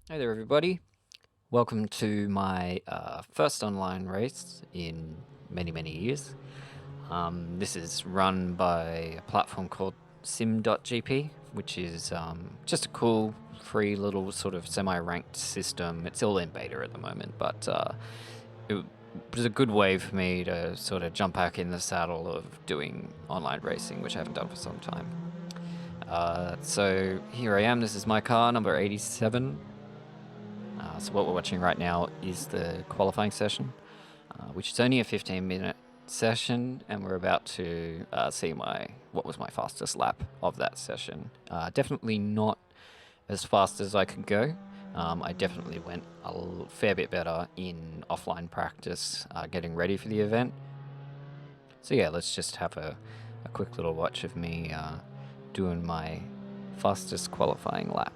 Hey there, everybody. Welcome to my first online race in many years. This is run by a platform called SIM.GP, which is just a cool, free little sort of semi-ranked system. It's all in beta at the moment, but it was a good way for me to sort of jump back in the saddle of doing online racing, which I haven't done for some time. So here I am. This is my car, number 87. So what we're watching right now is the qualifying session, which is only a 15-minute session, and we're about to see what was my fastest lap of that session. Definitely not as fast as I could go. I definitely went a fair bit better in offline practice, getting ready for the event. So yeah, let's just have a quick little watch of me doing my fastest qualifying lap.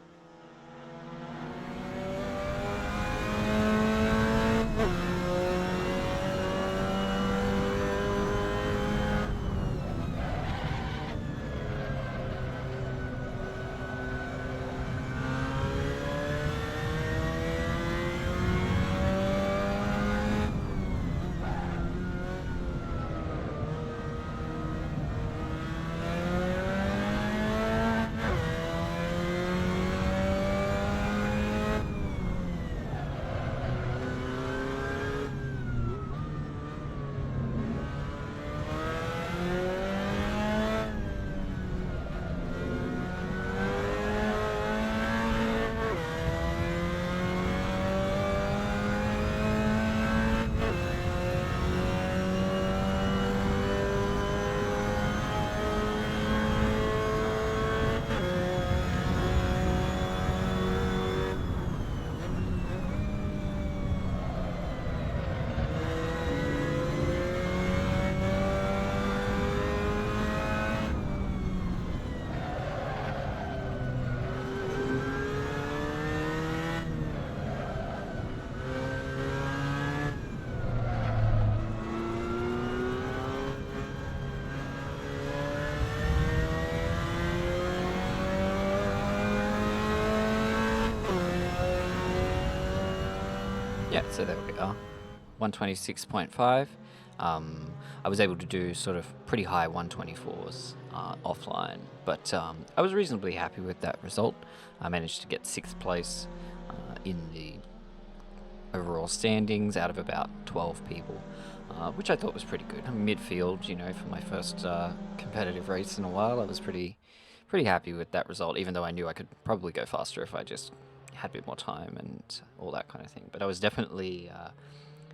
Yeah, so there we are, 126.5. I was able to do sort of pretty high 124s offline, but I was reasonably happy with that result. I managed to get 6th place in the overall standings out of about 12 people, which I thought was pretty good. Midfield, for my first competitive race in a while, I was pretty happy with that result, even though I knew I could probably go faster if I just had a bit more time and all that kind of thing. But I was definitely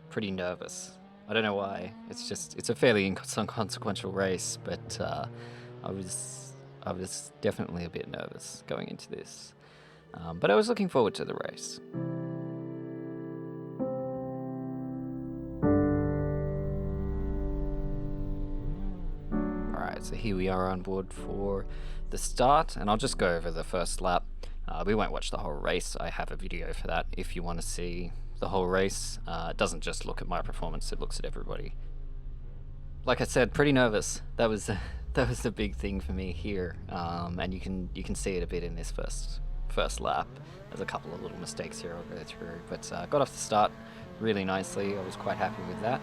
pretty nervous. I don't know why. It's a fairly inconsequential race, but I was definitely a bit nervous going into this. But I was looking forward to the race. Alright, so here we are on board for the start, and I'll just go over the first lap. We won't watch the whole race. I have a video for that if you want to see the whole race. It doesn't just look at my performance, it looks at everybody. Like I said, pretty nervous. That was the big thing for me here, and you can see it a bit in this first lap. There's a couple of little mistakes here I'll go through, but got off the start really nicely. I was quite happy with that.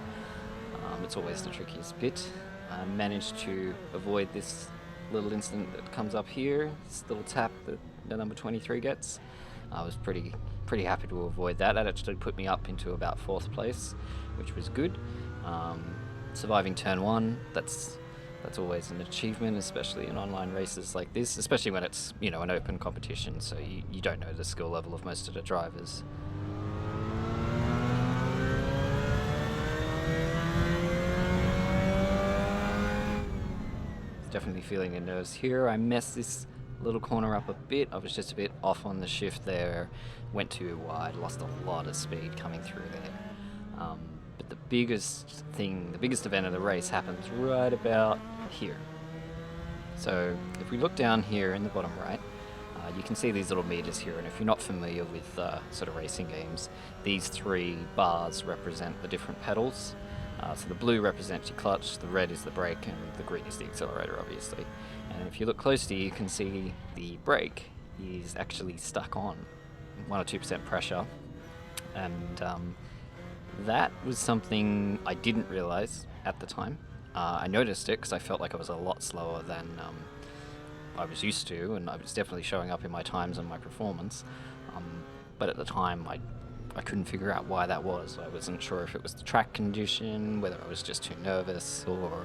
It's always the trickiest bit. I managed to avoid this little incident that comes up here, this little tap that the number 23 gets. I was pretty happy to avoid that. That actually put me up into about 4th place, which was good. Surviving turn 1, that's always an achievement, especially in online races like this, especially when it's an open competition, so you don't know the skill level of most of the drivers. Definitely feeling the nerves here. I messed this little corner up a bit. I was just a bit off on the shift there, went too wide, lost a lot of speed coming through there. But the biggest event of the race happens right about here. So if we look down here in the bottom right, you can see these little meters here, and if you're not familiar with sort of racing games, these 3 bars represent the different pedals. So the blue represents your clutch, the red is the brake, and the green is the accelerator, obviously. And if you look closely, you can see the brake is actually stuck on. 1 or 2% pressure, and that was something I didn't realize at the time. I noticed it because I felt like I was a lot slower than I was used to, and I was definitely showing up in my times and my performance. But at the time, I couldn't figure out why that was. I wasn't sure if it was the track condition, whether I was just too nervous, or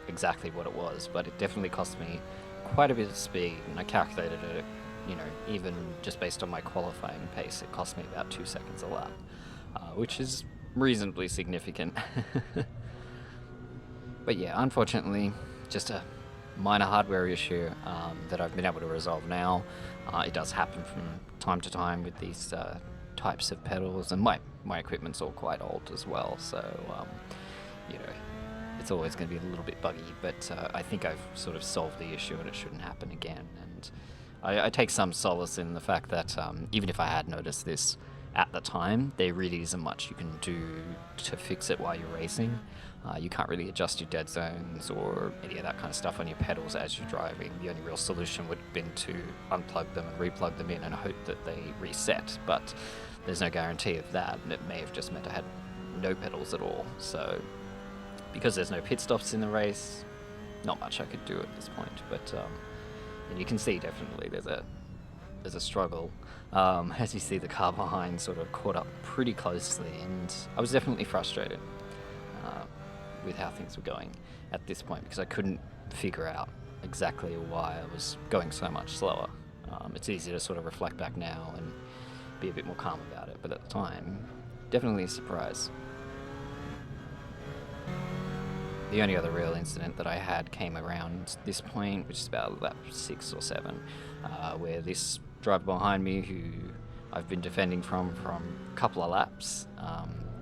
exactly what it was. But it definitely cost me quite a bit of speed, and I calculated it, even just based on my qualifying pace, it cost me about 2 seconds a lap, which is reasonably significant. But yeah, unfortunately, just a minor hardware issue that I've been able to resolve now. It does happen from time to time with these types of pedals, and my equipment's all quite old as well, so it's always going to be a little bit buggy, but I think I've sort of solved the issue and it shouldn't happen again. And I take some solace in the fact that even if I had noticed this at the time, there really isn't much you can do to fix it while you're racing. You can't really adjust your dead zones or any of that kind of stuff on your pedals as you're driving. The only real solution would have been to unplug them and replug them in and hope that they reset, but there's no guarantee of that, and it may have just meant I had no pedals at all. So because there's no pit stops in the race, not much I could do at this point. But and you can see definitely there's a struggle as you see the car behind sort of caught up pretty closely, and I was definitely frustrated with how things were going at this point because I couldn't figure out exactly why I was going so much slower. It's easy to sort of reflect back now and be a bit more calm about it, but at the time, definitely a surprise. The only other real incident that I had came around this point, which is about lap 6 or 7, where this driver behind me, who I've been defending from a couple of laps,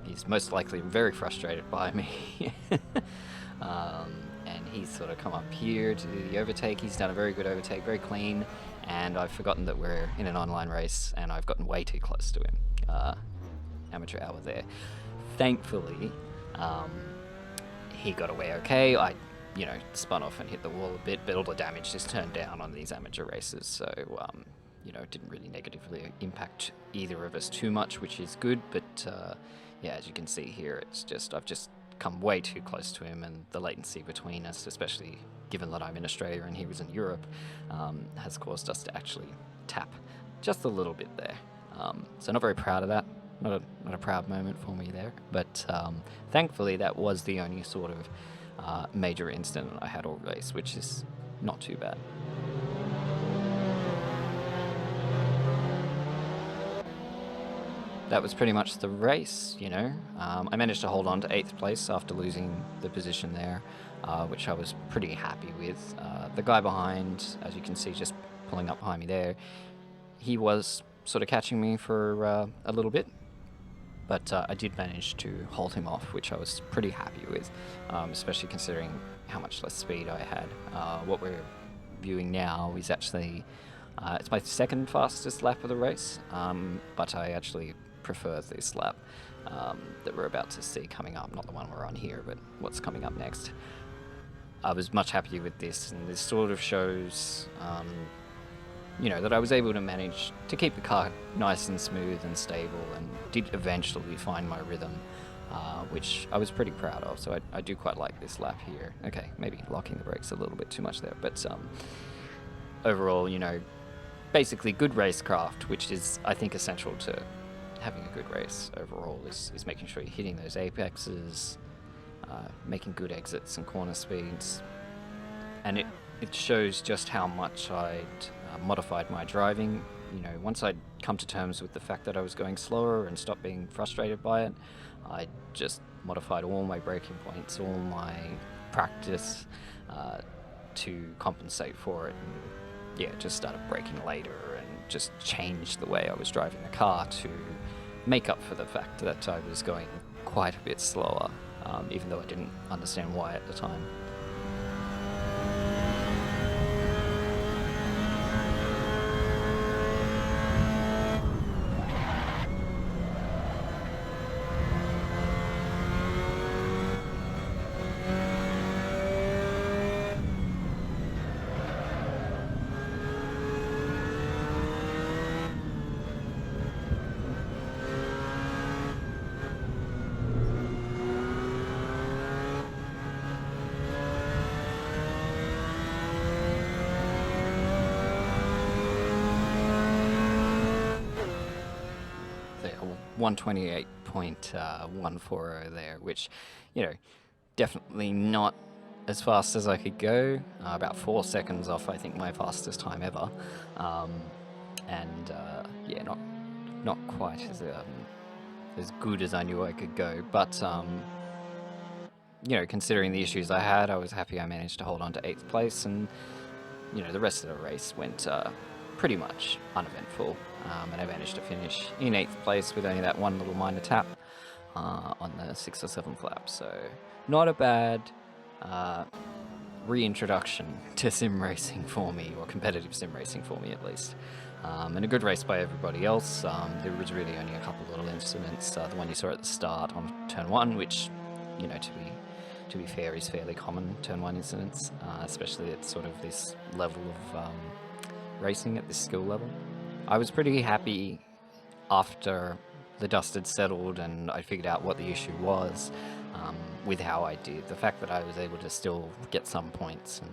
he's most likely very frustrated by me. And he's sort of come up here to do the overtake. He's done a very good overtake, very clean, and I've forgotten that we're in an online race, and I've gotten way too close to him. Amateur hour there. Thankfully, he got away okay. I, spun off and hit the wall a bit, but all the damage is turned down on these amateur races, so, it didn't really negatively impact either of us too much, which is good, but, yeah, as you can see here, I've just come way too close to him, and the latency between us, especially given that I'm in Australia and he was in Europe, has caused us to actually tap just a little bit there. So not very proud of that. Not a proud moment for me there, but thankfully that was the only sort of major incident I had all race, which is not too bad. That was pretty much the race, I managed to hold on to 8th place after losing the position there, which I was pretty happy with. The guy behind, as you can see just pulling up behind me there, he was sort of catching me for a little bit, but I did manage to hold him off, which I was pretty happy with, especially considering how much less speed I had. What we're viewing now is actually, it's my second fastest lap of the race, but I actually prefer this lap that we're about to see coming up, not the one we're on here, but what's coming up next. I was much happier with this, and this sort of shows that I was able to manage to keep the car nice and smooth and stable, and did eventually find my rhythm, which I was pretty proud of. So I do quite like this lap here. Okay, maybe locking the brakes a little bit too much there, but overall, basically good racecraft, which is, I think, essential to having a good race overall, is making sure you're hitting those apexes, making good exits and corner speeds, and it shows just how much I'd modified my driving. Once I'd come to terms with the fact that I was going slower and stopped being frustrated by it, I just modified all my braking points, all my practice to compensate for it, and yeah, just started braking later and just changed the way I was driving the car to make up for the fact that I was going quite a bit slower, even though I didn't understand why at the time. 128.140 there, which, you know, definitely not as fast as I could go. About 4 seconds off, I think, my fastest time ever. Yeah, not quite as good as I knew I could go, but you know, considering the issues I had, I was happy I managed to hold on to 8th place, and you know, the rest of the race went pretty much uneventful, and I managed to finish in 8th place with only that one little minor tap on the 6th or 7th lap. So not a bad reintroduction to sim racing for me, or competitive sim racing for me at least. And a good race by everybody else. There was really only a couple little incidents. The one you saw at the start on turn 1, which, you know, to be fair, is fairly common, turn 1 incidents, especially at sort of this level of racing, at this skill level. I was pretty happy after the dust had settled and I figured out what the issue was, with how I did. The fact that I was able to still get some points and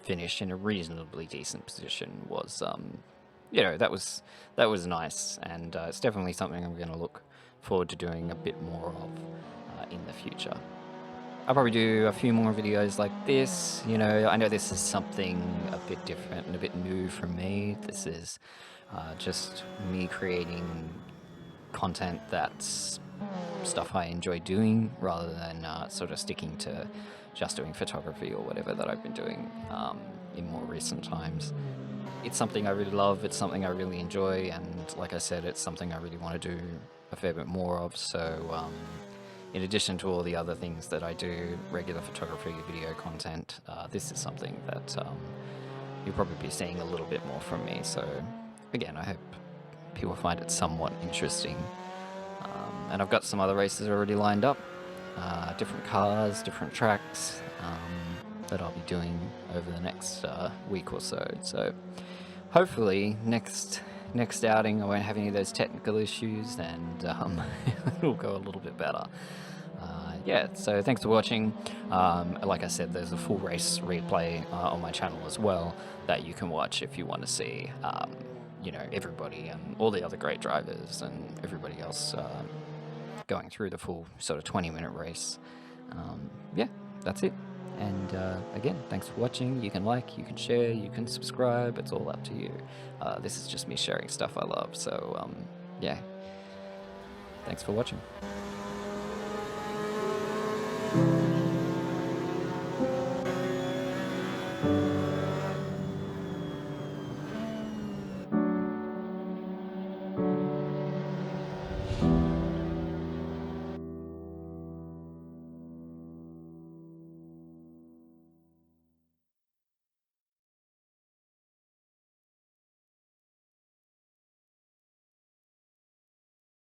finish in a reasonably decent position was, you know, that was nice, and it's definitely something I'm going to look forward to doing a bit more of in the future. I'll probably do a few more videos like this. You know, I know this is something a bit different and a bit new for me. This is just me creating content that's stuff I enjoy doing, rather than sort of sticking to just doing photography or whatever that I've been doing in more recent times. It's something I really love, it's something I really enjoy, and like I said, it's something I really want to do a fair bit more of. So in addition to all the other things that I do, regular photography, video content, this is something that you'll probably be seeing a little bit more from me. So again, I hope people find it somewhat interesting. And I've got some other races already lined up, different cars, different tracks, that I'll be doing over the next week or so. So hopefully next outing I won't have any of those technical issues, and it'll go a little bit better. Yeah, so thanks for watching. Like I said, there's a full race replay on my channel as well that you can watch if you want to see, you know, everybody and all the other great drivers and everybody else going through the full sort of 20-minute race. Yeah, that's it. And again, thanks for watching. You can like, you can share, you can subscribe. It's all up to you. This is just me sharing stuff I love. So yeah, thanks for watching.